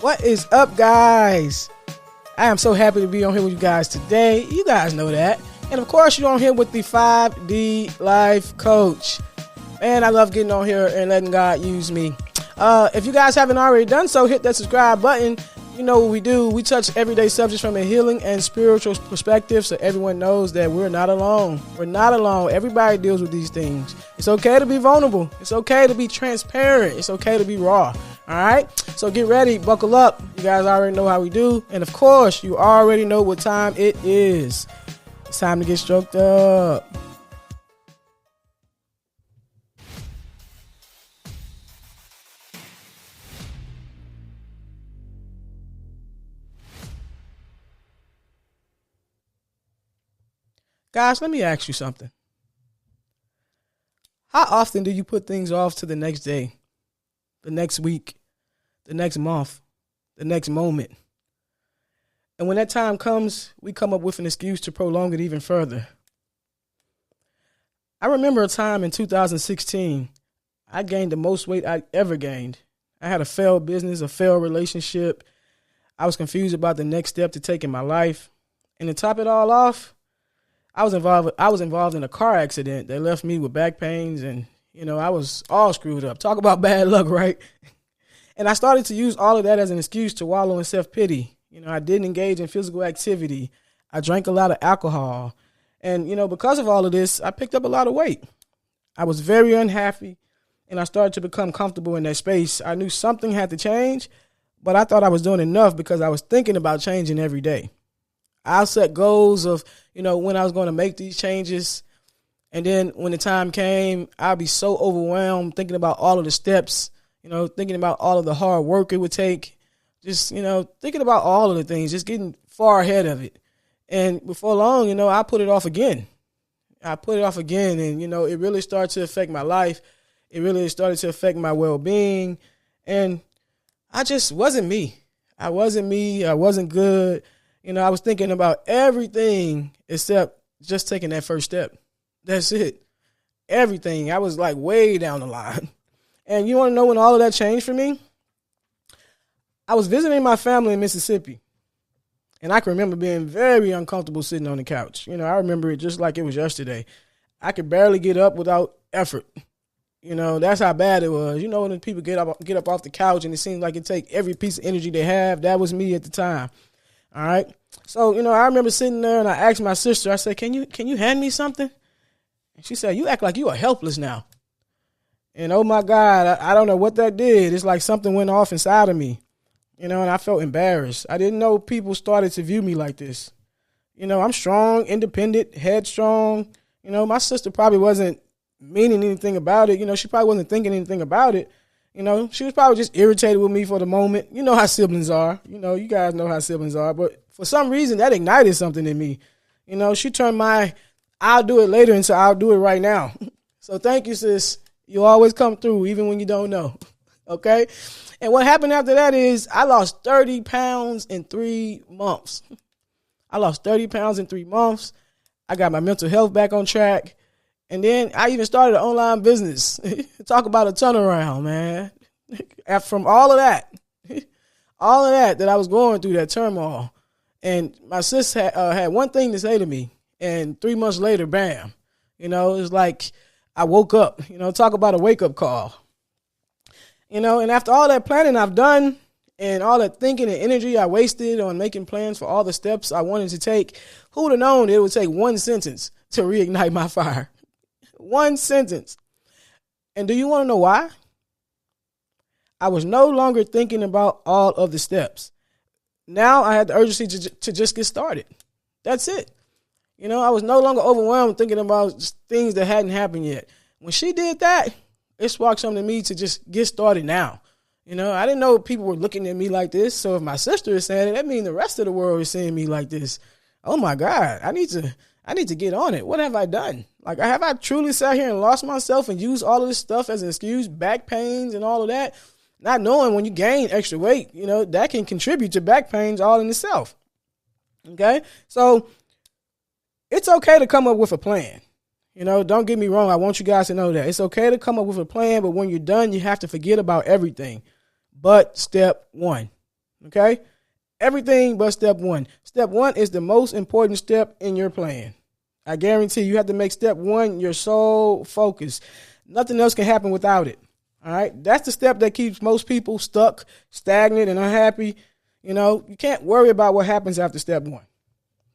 What is up, guys? I am so happy to be on here with you guys today. You guys know that. And of course, you're on here with the 5D Life Coach. Man, I love getting on here and letting God use me. If you guys haven't already done so, hit that subscribe button. You know what we do. We touch everyday subjects from a healing and spiritual perspective so everyone knows that we're not alone. We're not alone. Everybody deals with these things. It's okay to be vulnerable. It's okay to be transparent. It's okay to be raw. All right? So get ready. Buckle up. You guys already know how we do. And of course, you already know what time it is. It's time to get stroked up. Guys, let me ask you something. How often do you put things off to the next day, the next week, the next month, the next moment? And when that time comes, we come up with an excuse to prolong it even further. I remember a time in 2016, I gained the most weight I ever gained. I had a failed business, a failed relationship. I was confused about the next step to take in my life. And to top it all off, I was involved in a car accident that left me with back pains, and I was all screwed up. Talk about bad luck, right? And I started to use all of that as an excuse to wallow in self-pity. I didn't engage in physical activity. I drank a lot of alcohol. And, because of all of this, I picked up a lot of weight. I was very unhappy, and I started to become comfortable in that space. I knew something had to change, but I thought I was doing enough because I was thinking about changing every day. I set goals of, when I was going to make these changes. And then when the time came, I'd be so overwhelmed thinking about all of the steps, thinking about all of the hard work it would take, just, thinking about all of the things, just getting far ahead of it. And before long, I put it off again. And, it really started to affect my life. It really started to affect my well-being. And I just wasn't me. I wasn't good. I was thinking about everything except just taking that first step. That's it. Everything. I was like way down the line. And you want to know when all of that changed for me? I was visiting my family in Mississippi. And I can remember being very uncomfortable sitting on the couch. I remember it just like it was yesterday. I could barely get up without effort. That's how bad it was. When people get up off the couch and it seems like it takes every piece of energy they have, that was me at the time. All right. So, I remember sitting there and I asked my sister, I said, can you hand me something? And she said, you act like you are helpless now. And oh my God, I don't know what that did. It's like something went off inside of me, and I felt embarrassed. I didn't know people started to view me like this. I'm strong, independent, headstrong. My sister probably wasn't meaning anything about it. She probably wasn't thinking anything about it. She was probably just irritated with me for the moment. You know how siblings are. You guys know how siblings are. But for some reason, that ignited something in me. She turned my I'll do it later into I'll do it right now. So thank you, sis. You always come through, even when you don't know. Okay? And what happened after that is I lost 30 pounds in 3 months. I got my mental health back on track. And then I even started an online business. Talk about a turnaround, man. From all of that that I was going through, that turmoil. And my sis had one thing to say to me. And 3 months later, bam. It's like I woke up. Talk about a wake-up call. And after all that planning I've done and all that thinking and energy I wasted on making plans for all the steps I wanted to take, who would have known it would take one sentence to reignite my fire? One sentence. And do you want to know why? I was no longer thinking about all of the steps. Now I had the urgency to just get started. That's it. I was no longer overwhelmed thinking about things that hadn't happened yet. When she did that, it sparked something in me to just get started now. I didn't know people were looking at me like this. So if my sister is saying it, that means the rest of the world is seeing me like this. Oh my God, I need to get on it. What have I done? Like, have I truly sat here and lost myself and used all of this stuff as an excuse, back pains and all of that? Not knowing when you gain extra weight, that can contribute to back pains all in itself. Okay? So it's okay to come up with a plan. Don't get me wrong. I want you guys to know that. It's okay to come up with a plan, but when you're done, you have to forget about everything but step one. Okay? Everything but step one. Step one is the most important step in your plan. I guarantee you have to make step one your sole focus. Nothing else can happen without it. All right? That's the step that keeps most people stuck, stagnant, and unhappy. You can't worry about what happens after step one.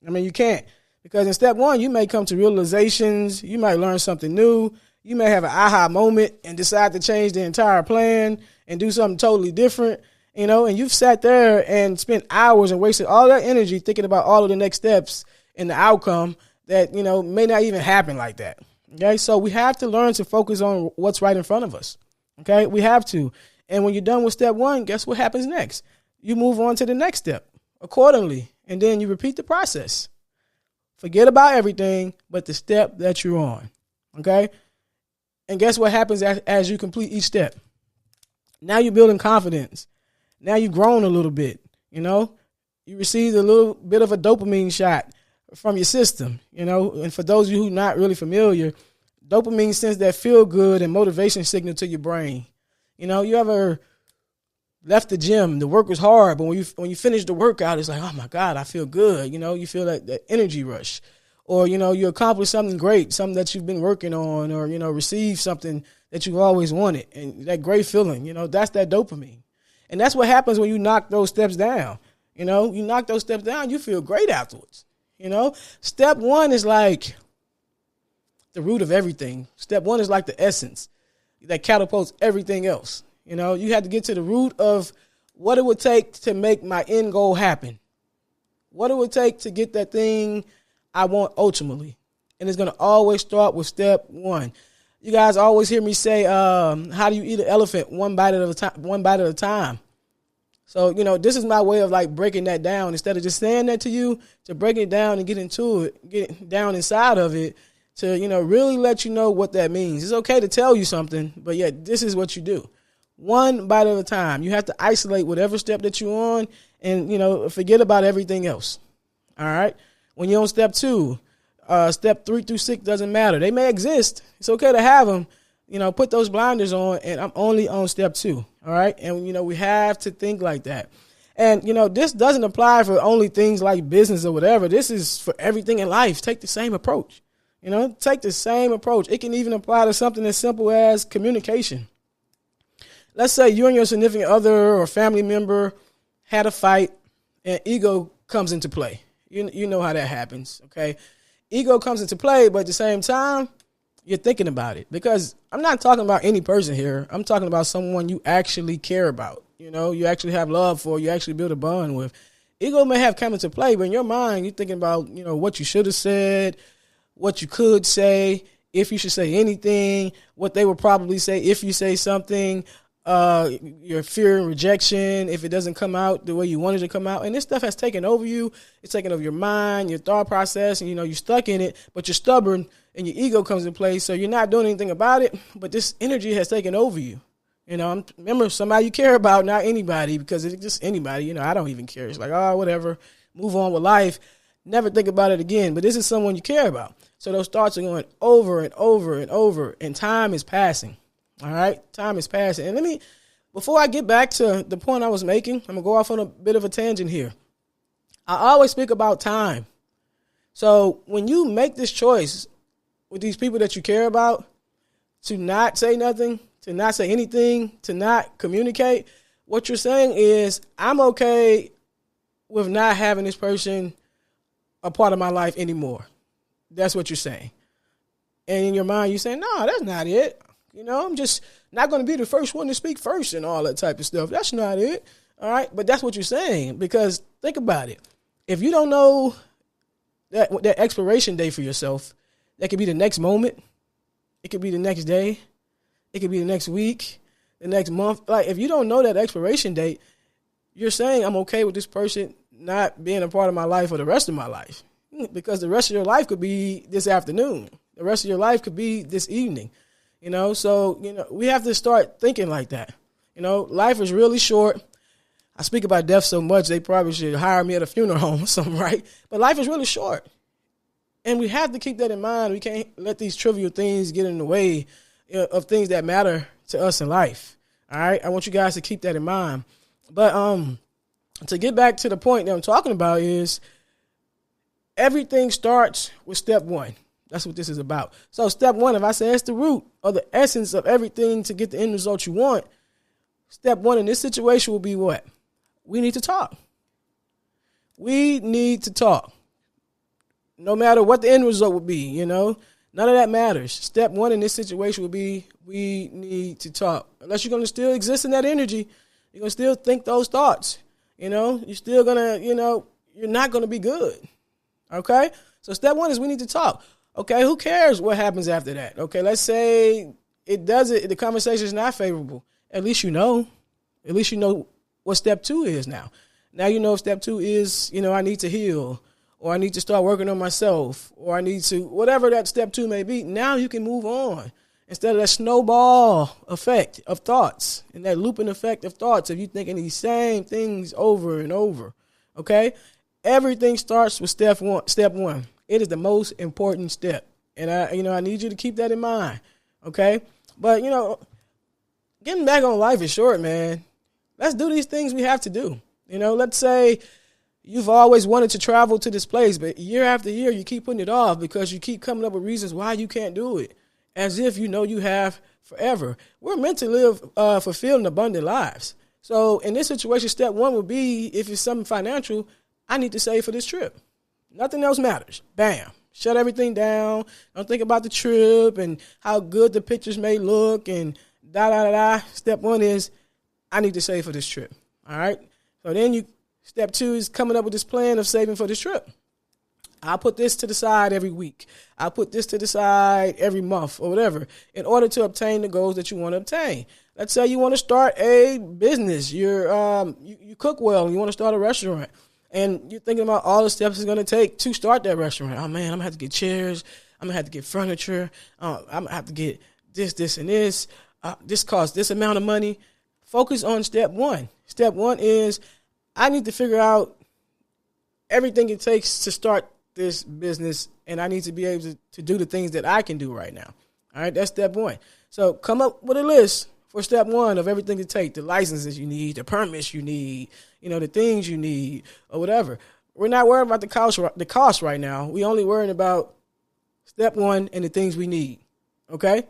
You can't. Because in step one, you may come to realizations. You might learn something new. You may have an aha moment and decide to change the entire plan and do something totally different. And you've sat there and spent hours and wasted all that energy thinking about all of the next steps and the outcome that, may not even happen like that. Okay, so we have to learn to focus on what's right in front of us. Okay, we have to. And when you're done with step one, guess what happens next? You move on to the next step accordingly, and then you repeat the process. Forget about everything but the step that you're on. Okay, and guess what happens as you complete each step? Now you're building confidence. Now you've grown a little bit, you received a little bit of a dopamine shot from your system, and for those of you who are not really familiar, dopamine sends that feel good and motivation signal to your brain. You ever left the gym, the work was hard, but when you finish the workout, it's like, oh my God, I feel good. You feel that energy rush, or, you accomplish something great, something that you've been working on, or, receive something that you've always wanted. And that great feeling, that's that dopamine. And that's what happens when you knock those steps down. You knock those steps down, you feel great afterwards. Step one is like the root of everything. Step one is like the essence that catapults everything else. You have to get to the root of what it would take to make my end goal happen. What it would take to get that thing I want ultimately. And it's going to always start with step one. You guys always hear me say, how do you eat an elephant? One bite at a time. So, this is my way of like breaking that down. Instead of just saying that to you, to break it down and get into it, get down inside of it, to, really let you know what that means. It's okay to tell you something, but yet this is what you do. One bite at a time. You have to isolate whatever step that you're on and, forget about everything else. All right. When you're on step two, step 3 through 6 doesn't matter. They may exist. It's okay to have them. Put those blinders on, and I'm only on step 2. All right. And, we have to think like that. And, this doesn't apply for only things like business or whatever. This is for everything in life. Take the same approach. Take the same approach. It can even apply to something as simple as communication. Let's say you and your significant other or family member had a fight and ego comes into play. You know how that happens. Okay. Ego comes into play, but at the same time, you're thinking about it, because I'm not talking about any person here. I'm talking about someone you actually care about. You actually have love for, you actually build a bond with. Ego may have come into play, but in your mind, you're thinking about, what you should have said, what you could say, if you should say anything, what they would probably say if you say something, your fear and rejection, if it doesn't come out the way you wanted it to come out. And this stuff has taken over you. It's taken over your mind, your thought process, and, you're stuck in it, but you're stubborn and your ego comes in play. So you're not doing anything about it, but this energy has taken over you. Remember, somebody you care about, not anybody, because it's just anybody, I don't even care. It's like, oh, whatever, move on with life. Never think about it again. But this is someone you care about. So those thoughts are going over and over and over, and time is passing. All right, time is passing. And before I get back to the point I was making, I'm going to go off on a bit of a tangent here. I always speak about time. So when you make this choice with these people that you care about, to not say nothing, to not say anything, to not communicate, what you're saying is, I'm okay with not having this person a part of my life anymore. That's what you're saying. And in your mind, you're saying, no, that's not it. I'm just not going to be the first one to speak first and all that type of stuff. That's not it. All right. But that's what you're saying, because think about it. If you don't know that expiration date for yourself, that could be the next moment. It could be the next day. It could be the next week, the next month. Like, if you don't know that expiration date, you're saying, I'm okay with this person not being a part of my life for the rest of my life, because the rest of your life could be this afternoon. The rest of your life could be this evening. So, we have to start thinking like that. Life is really short. I speak about death so much, they probably should hire me at a funeral home or something, right? But life is really short. And we have to keep that in mind. We can't let these trivial things get in the way of things that matter to us in life. All right? I want you guys to keep that in mind. But to get back to the point that I'm talking about is everything starts with step one. That's what this is about. So step one, if I say it's the root or the essence of everything to get the end result you want, step one in this situation will be what? We need to talk. We need to talk. No matter what the end result would be, none of that matters. Step one in this situation would be we need to talk. Unless you're going to still exist in that energy, you're going to still think those thoughts. You're still going to, you're not going to be good. Okay? So step one is we need to talk. Okay, who cares what happens after that? Okay, let's say the conversation is not favorable. At least you know. At least you know what step two is now. Now you know if step two is, I need to heal, or I need to start working on myself, or I need to, whatever that step two may be, now you can move on. Instead of that snowball effect of thoughts and that looping effect of thoughts of you thinking these same things over and over. Okay? Everything starts with step one. It is the most important step. And I need you to keep that in mind. Okay? But, getting back on life is short, man. Let's do these things we have to do. Let's say you've always wanted to travel to this place, but year after year you keep putting it off because you keep coming up with reasons why you can't do it, as if you have forever. We're meant to live fulfilled and abundant lives. So in this situation, step one would be, if it's something financial, I need to save for this trip. Nothing else matters. Bam. Shut everything down. Don't think about the trip and how good the pictures may look and da-da-da-da. Step one is, I need to save for this trip. All right? So then step two is coming up with this plan of saving for this trip. I'll put this to the side every week. I'll put this to the side every month or whatever in order to obtain the goals that you want to obtain. Let's say you want to start a business. You cook well and you want to start a restaurant. And you're thinking about all the steps it's going to take to start that restaurant. Oh, man, I'm going to have to get chairs. I'm going to have to get furniture. I'm going to have to get this, and this. This costs this amount of money. Focus on step one. Step one is I need to figure out everything it takes to start this business, and I need to be able to do the things that I can do right now. All right, that's step one. So come up with a list for step one of everything it takes, the licenses you need, the permits you need, the things you need or whatever. We're not worried about the cost right now. We only worrying about step one and the things we need, okay?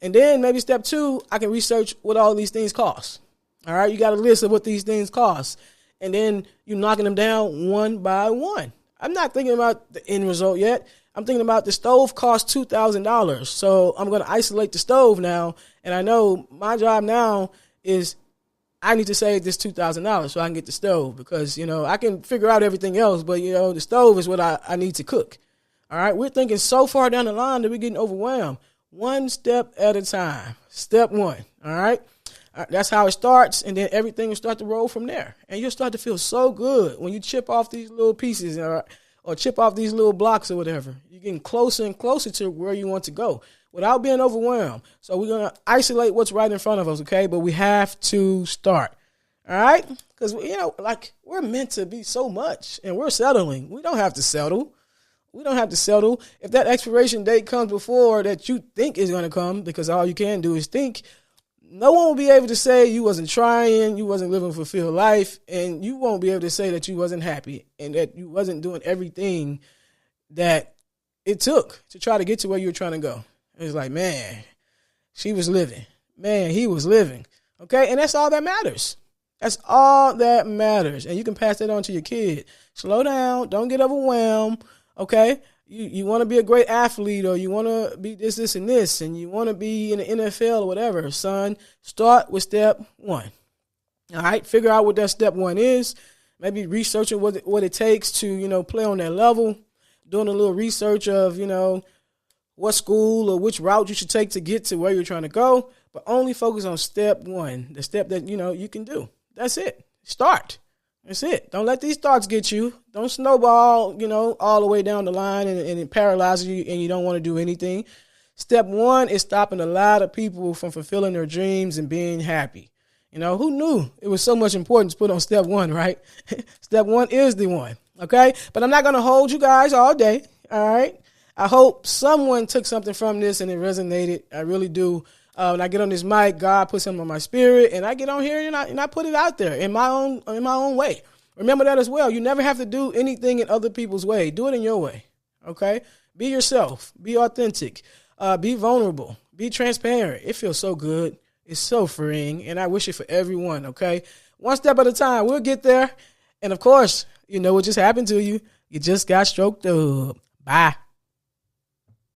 And then maybe step two, I can research what all these things cost. All right, you got a list of what these things cost. And then you're knocking them down one by one. I'm not thinking about the end result yet. I'm thinking about the stove costs $2,000. So I'm going to isolate the stove now. And I know my job now is I need to save this $2,000 so I can get the stove because, I can figure out everything else. But, the stove is what I need to cook. All right. We're thinking so far down the line that we're getting overwhelmed. One step at a time. Step one. All right. That's how it starts. And then everything will start to roll from there. And you'll start to feel so good when you chip off these little pieces or chip off these little blocks or whatever. You're getting closer and closer to where you want to go without being overwhelmed. So we're going to isolate what's right in front of us, okay? But we have to start, all right? Because, we're meant to be so much, and we're settling. We don't have to settle. We don't have to settle. If that expiration date comes before that you think is going to come, because all you can do is think, no one will be able to say you wasn't trying, you wasn't living a fulfilled life, and you won't be able to say that you wasn't happy and that you wasn't doing everything that it took to try to get to where you were trying to go. It's like, man, she was living. Man, he was living. Okay, and that's all that matters. That's all that matters. And you can pass that on to your kid. Slow down. Don't get overwhelmed. Okay, you want to be a great athlete, or you want to be this, and this, and you want to be in the NFL or whatever, son, start with step one. All right, figure out what that step one is. Maybe researching what it takes to, play on that level, doing a little research of, what school or which route you should take to get to where you're trying to go, but only focus on step one, the step that, you can do. That's it. Start. That's it. Don't let these thoughts get you. Don't snowball, all the way down the line and it paralyzes you and you don't want to do anything. Step one is stopping a lot of people from fulfilling their dreams and being happy. Who knew it was so much importance put on step one, right? Step one is the one, okay? But I'm not going to hold you guys all day, all right? I hope someone took something from this and it resonated. I really do. When I get on this mic, God puts something on my spirit, and I get on here and I put it out there in my own way. Remember that as well. You never have to do anything in other people's way. Do it in your way. Okay? Be yourself. Be authentic. Be vulnerable. Be transparent. It feels so good. It's so freeing, and I wish it for everyone, okay? One step at a time. We'll get there. And, of course, you know what just happened to you. You just got stroked up. Bye.